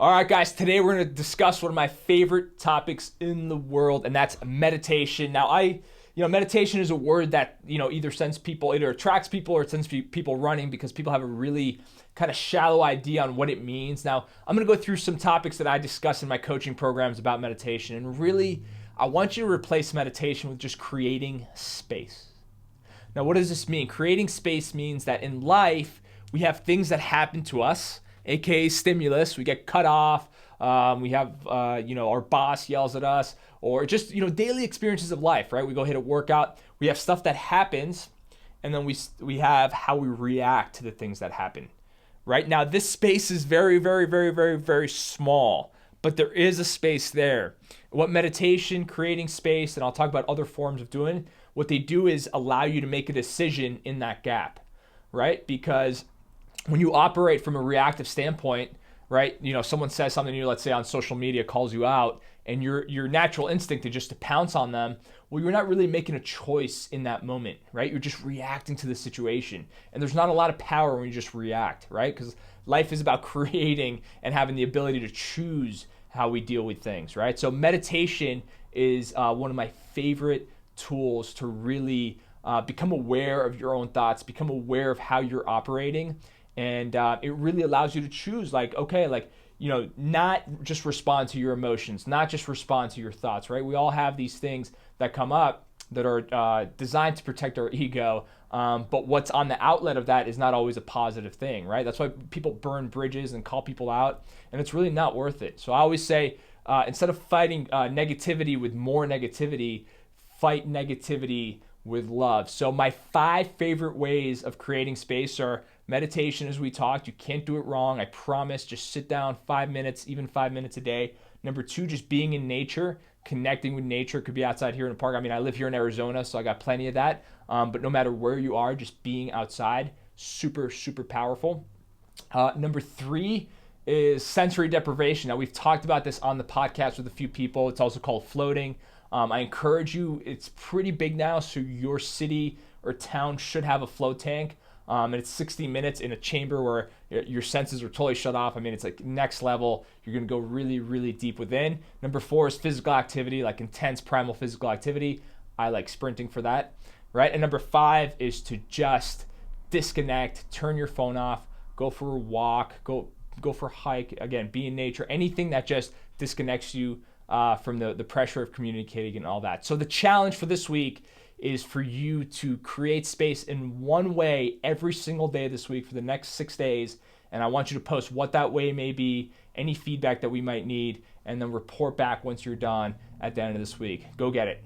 All right, guys, today we're going to discuss one of my favorite topics in the world, and that's meditation. Now, meditation is a word that, either attracts people or it sends people running because people have a really kind of shallow idea on what it means. Now, I'm going to go through some topics that I discuss in my coaching programs about meditation, and really, I want you to replace meditation with just creating space. Now, what does this mean? Creating space means that in life, we have things that happen to us, aka stimulus. We get cut off. We have, our boss yells at us, or just, daily experiences of life, right? We go hit a workout. We have stuff that happens, and then we have how we react to the things that happen, right? Now, this space is very, very, very, very, very small, but there is a space there. What meditation, creating space, and I'll talk about other forms of doing, what they do is allow you to make a decision in that gap, right? Because when you operate from a reactive standpoint, right? Someone says something to you, let's say on social media, calls you out, and your natural instinct is just to pounce on them. Well, you're not really making a choice in that moment, right? You're just reacting to the situation. And there's not a lot of power when you just react, right? Because life is about creating and having the ability to choose how we deal with things, right? So meditation is one of my favorite tools to really become aware of your own thoughts, become aware of how you're operating. And it really allows you to choose, not just respond to your emotions, not just respond to your thoughts, right? We all have these things that come up that are designed to protect our ego, but what's on the outlet of that is not always a positive thing, right? That's why people burn bridges and call people out, and it's really not worth it. So I always say, instead of fighting negativity with more negativity, fight negativity with love. So my 5 favorite ways of creating space are meditation, as we talked. You can't do it wrong. I promise. Just sit down 5 minutes, even 5 minutes a day. Number 2, just being in nature, connecting with nature. It could be outside here in the park. I live here in Arizona, so I got plenty of that. But no matter where you are, just being outside, super, super powerful. Number 3 is sensory deprivation. Now, we've talked about this on the podcast with a few people. It's also called floating. I encourage you, it's pretty big now, so your city or town should have a float tank. And it's 60 minutes in a chamber where your senses are totally shut off. It's like next level. You're going to go really, really deep within. Number 4 is physical activity, like intense primal physical activity. I like sprinting for that, right? And number 5 is to just disconnect, turn your phone off, go for a walk, go for a hike. Again, be in nature, anything that just disconnects you from the pressure of communicating and all that. So the challenge for this week is for you to create space in one way every single day this week for the next 6 days. And I want you to post what that way may be, any feedback that we might need, and then report back once you're done at the end of this week. Go get it.